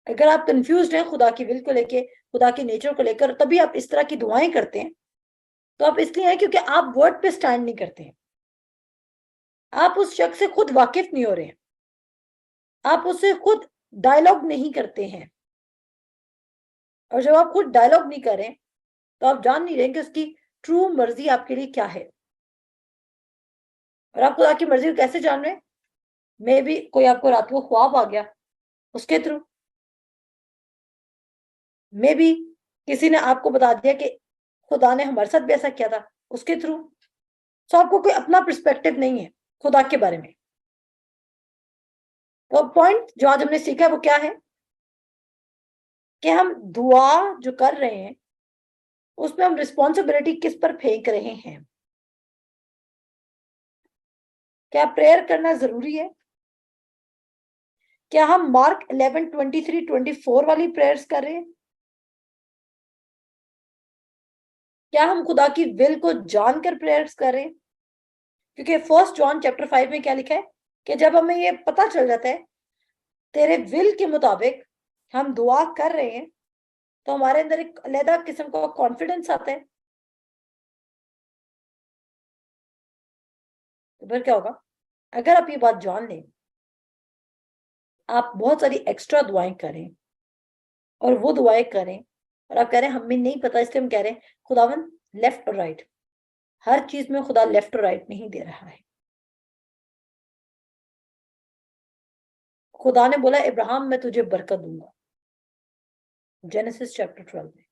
अगर आप कंफ्यूज हैं खुदा की विल को लेके, खुदा की नेचर को लेकर, तभी आप इस तरह की दुआएं करते हैं, तो आप इसलिए हैं क्योंकि आप वर्ड पे स्टैंड नहीं करते हैं। आप उस शख्स से खुद वाकिफ नहीं हो रहे हैं, आप उससे खुद डायलॉग नहीं करते हैं। और जब आप खुद डायलॉग नहीं कर रहे तो आप जान नहीं रहे कि उसकी ट्रू मर्जी आपके लिए क्या है। और आप खुदा की मर्जी को कैसे जान रहे हैं? मे भी कोई आपको रात को ख्वाब आ गया, उसके थ्रू। मे भी किसी ने आपको बता दिया कि खुदा ने हमारे साथ भी ऐसा किया था, उसके थ्रू। तो आपको कोई अपना पर्सपेक्टिव नहीं है खुदा के बारे में। तो पॉइंट जो आज हमने सीखा है वो क्या है कि हम दुआ जो कर रहे हैं उसमें हम रिस्पॉन्सिबिलिटी किस पर फेंक रहे हैं। क्या प्रेयर करना जरूरी है? क्या हम मार्क 11:23-24 वाली प्रेयर्स कर रहे हैं? क्या हम खुदा की विल को जानकर प्रेयर्स कर रहे हैं? क्योंकि 1 जॉन चैप्टर 5 में क्या लिखा है कि जब हमें ये पता चल जाता है तेरे विल के मुताबिक हम दुआ कर रहे हैं, तो हमारे अंदर एक अलग किस्म का कॉन्फिडेंस आता है। तो फिर क्या होगा? अगर आप ये बात जान लें, आप बहुत सारी एक्स्ट्रा दुआएं करें और वो दुआएं करें और आप कह रहे हैं हमें नहीं पता इसलिए हम कह रहे हैं खुदावन लेफ्ट और राइट। हर चीज में खुदा लेफ्ट और राइट नहीं दे रहा है। खुदा ने बोला इब्राहिम मैं तुझे बरकत दूंगा, जेनेसिस चैप्टर 12 में।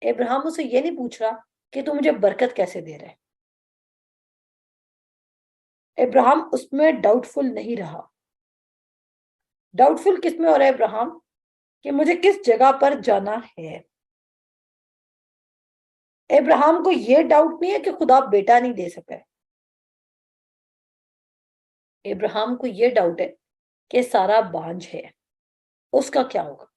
इब्राहिम उसे ये नहीं पूछ रहा कि तू मुझे बरकत कैसे दे रहा है। इब्राहिम उसमें डाउटफुल नहीं रहा। डाउटफुल किसमें हो रहा है इब्राहिम? कि मुझे किस जगह पर जाना है। इब्राहिम को यह डाउट नहीं है कि खुदा बेटा नहीं दे सका है। इब्राहिम को यह डाउट है कि सारा बांझ है, उसका क्या होगा?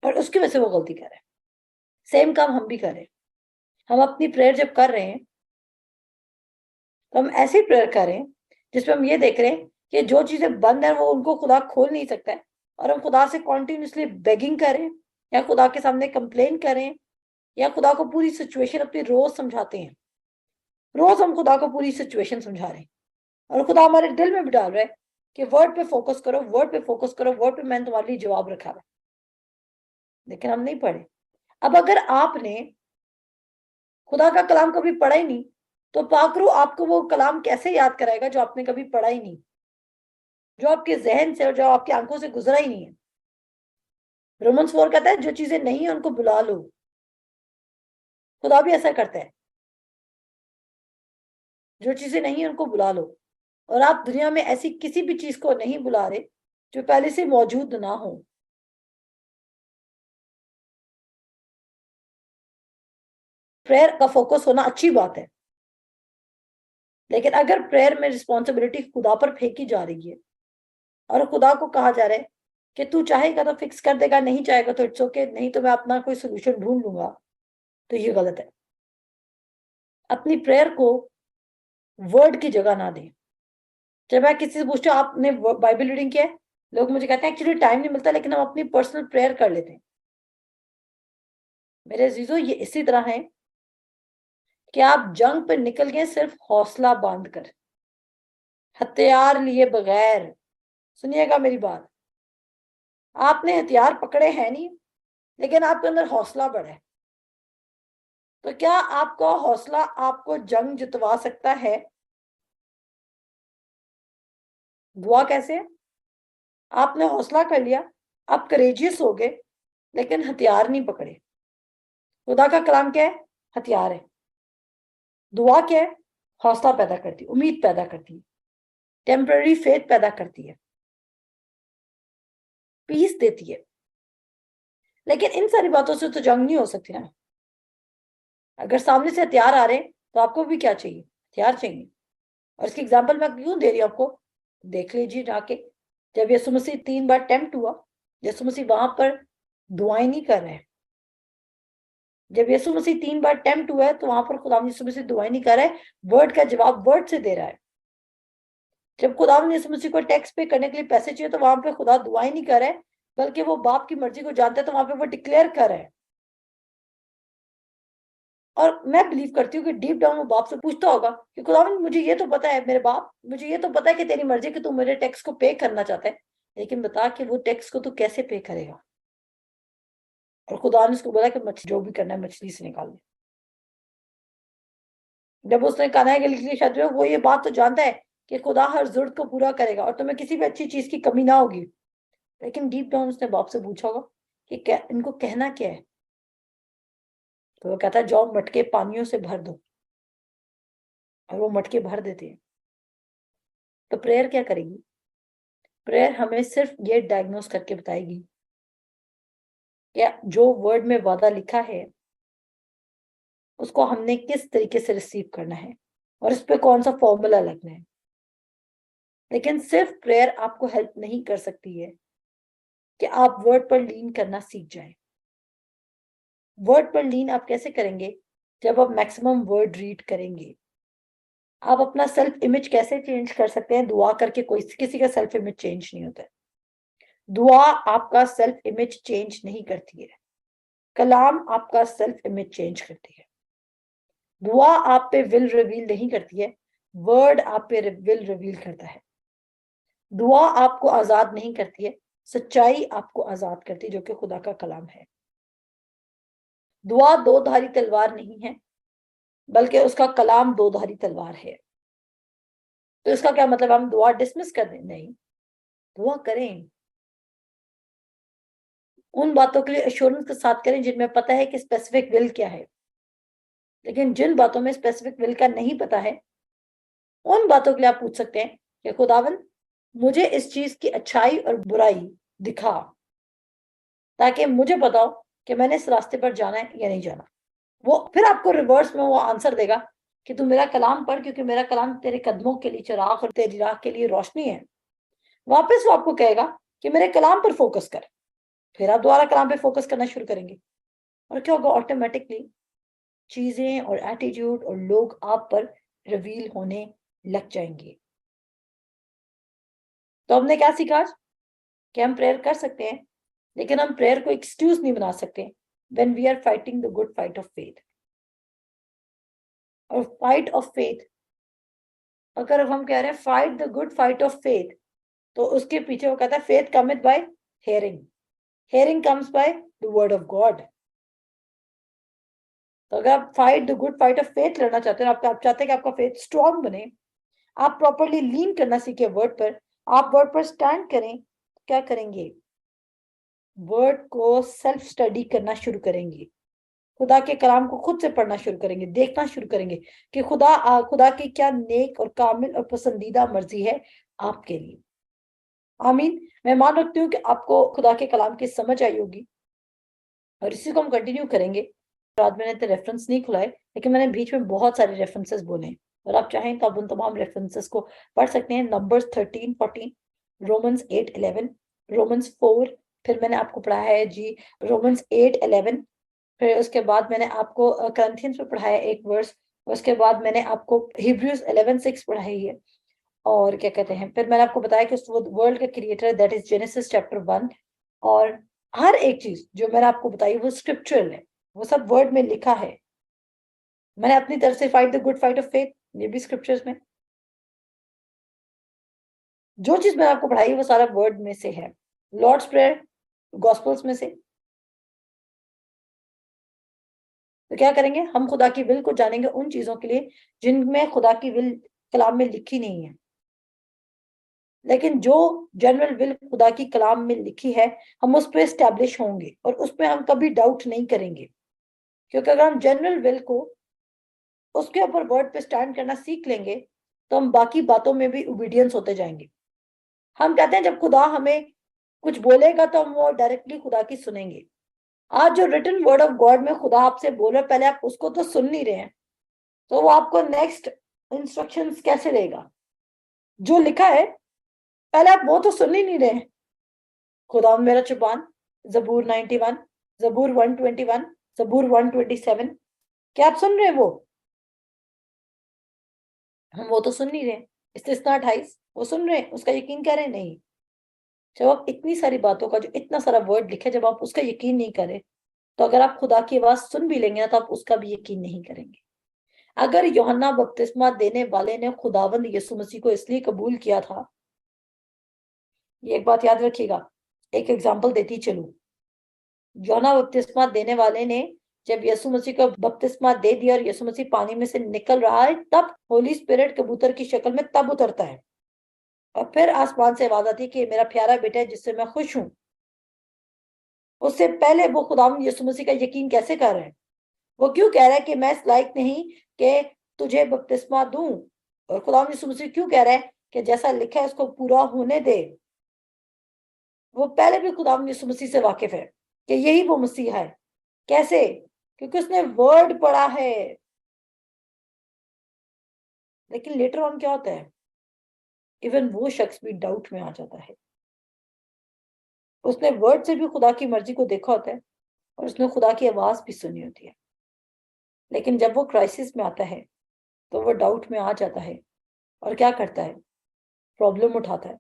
और उसकी वजह से वो गलती कर रहे हैं। सेम काम हम भी कर रहे हैं। हम अपनी प्रेयर जब कर रहे हैं तो हम ऐसी प्रेयर करें जिसमें हम ये देख रहे हैं कि जो चीजें बंद है वो उनको खुदा खोल नहीं सकता है, और हम खुदा से कॉन्टिन्यूसली बेगिंग करें या खुदा के सामने कंप्लेन करें या खुदा को पूरी सिचुएशन अपनी रोज समझाते हैं। रोज हम खुदा को पूरी सिचुएशन समझा रहे हैं और खुदा हमारे दिल में भी डाल रहा है कि वर्ड पे फोकस करो, वर्ड पे फोकस करो, वर्ड पे मैंने तुम्हारे लिए जवाब रखा है। लेकिन हम नहीं पढ़े। अब अगर आपने खुदा का कलाम कभी पढ़ा ही नहीं तो पाकरू आपको वो कलाम कैसे याद कराएगा जो आपने कभी पढ़ा ही नहीं, जो आपके जहन से और जो आपकी आंखों से गुजरा ही नहीं है। रोमन्स 4 कहता है जो चीजें नहीं है उनको बुला लो। खुदा भी ऐसा करता है, जो चीजें नहीं है उनको बुला लो। और आप दुनिया में ऐसी किसी भी चीज को नहीं बुला रहे जो पहले से मौजूद ना हो। प्रेयर का फोकस होना अच्छी बात है, लेकिन अगर प्रेयर में रिस्पॉन्सिबिलिटी खुदा पर फेंकी जा रही है और खुदा को कहा जा रहा है कि तू चाहेगा तो फिक्स कर देगा, नहीं चाहेगा तो इट्स ओके, नहीं तो मैं अपना कोई सोल्यूशन ढूंढ लूंगा, तो ये गलत है। अपनी प्रेयर को वर्ड की जगह ना दें। जब मैं किसी से पूछती हूँ आपने बाइबल रीडिंग किया है, लोग मुझे कहते हैं एक्चुअली टाइम नहीं मिलता, लेकिन हम अपनी पर्सनल प्रेयर कर लेते हैं। मेरे अजीजों, ये इसी तरह है कि आप जंग पर निकल गए सिर्फ हौसला बांध कर, हथियार लिए बगैर। सुनिएगा मेरी बात, आपने हथियार पकड़े हैं नहीं, लेकिन आपके अंदर हौसला बड़ा है। तो क्या आपका हौसला आपको जंग जितवा सकता है? दुआ कैसे? आपने हौसला कर लिया, आप करेजियस हो गए, लेकिन हथियार नहीं पकड़े। खुदा का कलाम क्या है? हथियार है। दुआ क्या है? हौसला पैदा करती, उम्मीद पैदा करती है, टेम्पररी फेथ पैदा करती है, पीस देती है। लेकिन इन सारी बातों से तो जंग नहीं हो सकती ना। अगर सामने से हथियार आ रहे हैं तो आपको भी क्या चाहिए? हथियार चाहिए। और इसकी एग्जाम्पल मैं क्यों दे रही हूँ आपको, देख लीजिए जाके। जब यीशु मसीह 3 बार टेम्प्ट हुआ, यीशु मसीह वहां पर दुआएं नहीं कर रहे हैं। जब यीशु मसीह 3 बार टेम्प्ट हुआ है तो वहां पर खुदा यीशु मसीह दुआएं नहीं कर रहा है, वर्ड का जवाब वर्ड से दे रहा है। जब खुदा यीशु मसीह को टैक्स पे करने के लिए पैसे चाहिए तो वहां पे खुदा दुआएं नहीं कर रहा है, बल्कि वो बाप की मर्जी को जानता है, तो वहां पे वो डिक्लेयर कर रहा है। और मैं बिलीव करती हूँ कि डीप डाउन वो बाप से पूछता होगा कि खुदावंद मुझे ये तो पता है, मेरे बाप मुझे ये तो पता है कि तेरी मर्जी कि तू मेरे टैक्स को पे करना चाहता है, लेकिन बता कि वो टैक्स को तू कैसे पे करेगा। और खुदा ने उसको बोला कि मछली जो भी करना है मछली से निकाल दे। जब उसने कनाए के लिए शायद वो ये बात तो जानता है कि खुदा हर जरूरत को पूरा करेगा और तुम्हें किसी भी अच्छी चीज की कमी ना होगी, लेकिन डीप डाउन उसने बाप से पूछा होगा कि क्या इनको कहना क्या है। तो वो कहता है जाओ मटके पानियों से भर दो, और वो मटके भर देते हैं। तो प्रेयर क्या करेगी? प्रेयर हमें सिर्फ ये डायग्नोस करके बताएगी कि जो वर्ड में वादा लिखा है उसको हमने किस तरीके से रिसीव करना है और इस पे कौन सा फॉर्मूला लगना है। लेकिन सिर्फ प्रेयर आपको हेल्प नहीं कर सकती है कि आप वर्ड पर लीन करना सीख जाएं। वर्ड पर लीन आप कैसे करेंगे? जब आप मैक्सिमम वर्ड रीड करेंगे। आप अपना सेल्फ इमेज कैसे चेंज कर सकते हैं? दुआ करके कोई किसी का सेल्फ इमेज चेंज नहीं होता है। दुआ आपका सेल्फ इमेज चेंज नहीं करती है, कलाम आपका सेल्फ इमेज चेंज करती है। दुआ आप पे विल रिवील नहीं करती है, वर्ड आप पे विल रिवील करता है। दुआ आपको आजाद नहीं करती है, सच्चाई आपको आजाद करती है, जो कि खुदा का कलाम है। दुआ दो धारी तलवार नहीं है, बल्कि उसका कलाम दो धारी तलवार है। तो इसका क्या मतलब? हम दुआ डिसमिस कर दें? नहीं, दुआ करें, उन बातों के लिए एश्योरेंस के साथ करें जिनमें पता है कि स्पेसिफिक विल क्या है। लेकिन जिन बातों में स्पेसिफिक विल का नहीं पता है, उन बातों के लिए आप पूछ सकते हैं कि खुदावन मुझे इस चीज की अच्छाई और बुराई दिखा, ताकि मुझे पता हो कि मैंने इस रास्ते पर जाना है या नहीं जाना। वो फिर आपको रिवर्स में वो आंसर देगा कि तू मेरा कलाम पढ़, क्योंकि मेरा कलाम तेरे कदमों के लिए चिराग और तेरी राह के लिए रोशनी है। वापस वो आपको कहेगा कि मेरे कलाम पर फोकस कर। फिर आप दोबारा कलाम पे फोकस करना शुरू करेंगे, और क्या होगा, ऑटोमेटिकली चीजें और एटीट्यूड और लोग आप पर रिवील होने लग जाएंगे। तो हमने क्या सीखा आज? कि हम प्रेयर कर सकते हैं, लेकिन हम प्रेयर को एक्सक्यूज नहीं बना सकते when we are fighting the good fight of faith. और फाइट ऑफ फेथ, अगर हम कह रहे हैं fight the good fight of faith, तो उसके पीछे वो कहता है faith cometh by hearing, hearing comes by the word of God. तो अगर आप fight the good fight of faith लड़ना चाहते हैं, आप चाहते हैं कि आपका फेथ स्ट्रॉन्ग बने, आप प्रॉपरली लीन करना सीखे वर्ड पर, आप वर्ड पर स्टैंड करें, क्या करेंगे? वर्ड को सेल्फ स्टडी करना शुरू करेंगे, खुदा के कलाम को खुद से पढ़ना शुरू करेंगे, देखना शुरू करेंगे कि खुदा की क्या नेक और कामिल और पसंदीदा मर्जी है आपके लिए। आमीन। मैं मान रखती हूँ कि आपको खुदा के कलाम की समझ आई होगी, और इसी को हम कंटिन्यू करेंगे। रात मैंने तो रेफरेंस नहीं खुलाए, लेकिन मैंने बीच में बहुत सारे रेफरेंसेस बोले, और आप चाहें तो आप उन तमाम रेफरेंसेस को पढ़ सकते हैं। नंबर्स 13-14, रोमन्स 8-11, रोमन्स 4, फिर मैंने आपको पढ़ाया है जी रोमन्स 8-11, फिर उसके बाद मैंने आपको करंथियंस में पढ़ाया एक वर्स, उसके बाद मैंने आपको हिब्रूज 11:6 पढ़ाई है। और क्या कहते हैं, फिर मैंने आपको बताया कि वो वर्ल्ड का क्रिएटर है, दैट इज जेनेसिस चैप्टर 1। और हर एक चीज जो मैंने आपको बताई वो स्क्रिप्चुरल है, वो सब वर्ड में लिखा है। मैंने अपनी तरफ से fight the good fight of faith, ये भी स्क्रिप्चर्स में। जो चीज मैंने आपको पढ़ाई वो सारा वर्ड में से है, लॉर्ड्स प्रेयर गॉस्पेल्स में से। तो क्या करेंगे, हम खुदा की विल को जानेंगे उन चीजों के लिए जिनमें खुदा की विल कलाम में लिखी नहीं है, लेकिन जो जनरल विल खुदा की कलाम में लिखी है हम उस पर स्टैब्लिश होंगे, और उस पर हम कभी डाउट नहीं करेंगे। क्योंकि अगर हम जनरल विल को उसके ऊपर वर्ड पे स्टैंड करना सीख लेंगे, तो हम बाकी बातों में भी ओबीडियंस होते जाएंगे। हम कहते हैं जब खुदा हमें कुछ बोलेगा तो हम वो डायरेक्टली खुदा की सुनेंगे। आज जो रिटन वर्ड ऑफ गॉड में खुदा आपसे बोल रहा है, पहले आप उसको तो सुन नहीं रहे हैं, तो वो आपको नेक्स्ट इंस्ट्रक्शंस कैसे देगा? जो लिखा है पहले आप वो तो सुन ही नहीं रहे हैं। खुदा मेरा चुबान, जबूर 91, जबूर 121, जबूर 127, क्या आप सुन रहे हैं? हम वो तो सुन नहीं रहे। इस्तिस्ना 28 वो सुन रहे हैं, उसका यकीन कर रहे हैं? नहीं। जब आप इतनी सारी बातों का, जो इतना सारा वर्ड लिखा है, जब आप उसका यकीन नहीं करें, तो अगर आप खुदा की आवाज सुन भी लेंगे ना, तो आप उसका भी यकीन नहीं करेंगे। अगर यूहन्ना बपतिस्मा देने वाले ने खुदावंद यीशु मसीह को इसलिए कबूल किया था, ये एक बात याद रखिएगा, एक एग्जांपल देती चलूं। यूहन्ना बपतिस्मा देने वाले ने जब यीशु मसीह को बपतिस्मा दे दिया और यीशु मसीह पानी में से निकल रहा है, तब होली स्पिरिट कबूतर की शक्ल में तब उतरता है, और फिर आसमान से आवाज आती है कि मेरा प्यारा बेटा है जिससे मैं खुश हूं। उससे पहले वो खुदावंद यीशु मसीह का यकीन कैसे कर रहे हैं? वो क्यों कह रहा है कि मैं इस लायक नहीं कि तुझे बपतिस्मा दूं? और खुदावंद यीशु मसीह क्यों कह रहा है कि जैसा लिखा है उसको पूरा होने दे? वो पहले भी खुदावंद यीशु मसीह से वाकिफ है कि यही वो मसीहा है। कैसे? क्योंकि उसने वर्ड पढ़ा है। लेकिन लेटर ऑन क्या होता है, इवन वो शख्स भी डाउट में आ जाता है। उसने वर्ड से भी खुदा की मर्जी को देखा होता है, और उसने खुदा की आवाज भी सुनी होती है, लेकिन जब वो क्राइसिस में आता है तो वो डाउट में आ जाता है, और क्या करता है, प्रॉब्लम उठाता है,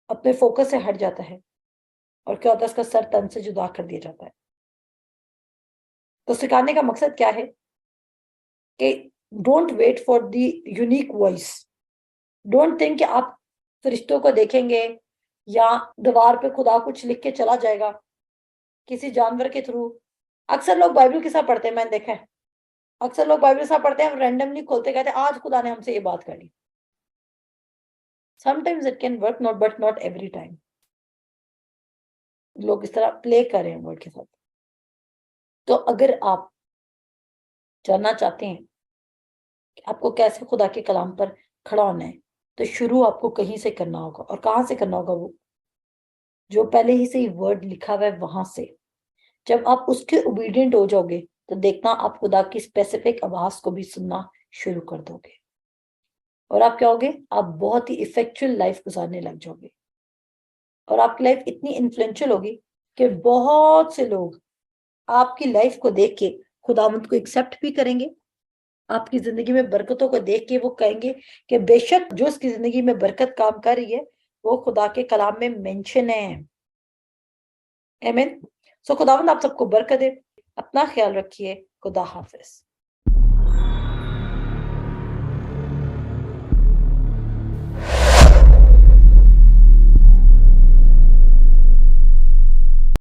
अपने फोकस से हट जाता है, और क्या होता है, उसका सर तन से जुदा कर दिया जाता है। तो सिखाने का मकसद क्या है कि don't wait for the unique voice. Don't think कि आप फरिश्तों को देखेंगे या दीवार पे खुदा कुछ लिख के चला जाएगा किसी जानवर के थ्रू। अक्सर लोग बाइबल के साथ पढ़ते हैं, मैंने देखा है, अक्सर लोग बाइबल के साथ पढ़ते हैं, रैंडमली खोलते कहते हैं आज खुदा ने हमसे ये बात करी। Sometimes it can work, not but not every time. लोग इस तरह प्ले कर रहे हैं वर्ड के साथ। तो अगर आप जानना चाहते हैं कि आपको कैसे खुदा के कलाम पर खड़ा होना है, तो शुरू आपको कहीं से करना होगा। और कहाँ से करना होगा? वो जो पहले ही से ही वर्ड लिखा हुआ है वहां से। जब आप उसके ओबीडिएंट हो जाओगे, तो देखना आप खुदा की स्पेसिफिक आवाज को भी सुनना शुरू कर दोगे और आप क्या होगे, आप बहुत ही इफेक्चुअल लाइफ गुजारने लग जाओगे और आपकी लाइफ इतनी इन्फ्लुएंशियल होगी कि बहुत से लोग आपकी लाइफ को देख के खुदावंत को एक्सेप्ट भी करेंगे। आपकी जिंदगी में बरकतों को देख के वो कहेंगे कि बेशक जो उसकी जिंदगी में बरकत काम कर रही है वो खुदा के कलाम में मेंशन है। आमीन। सो खुदावंद आप सबको बरकत दे। अपना ख्याल रखिए। खुदा हाफिज।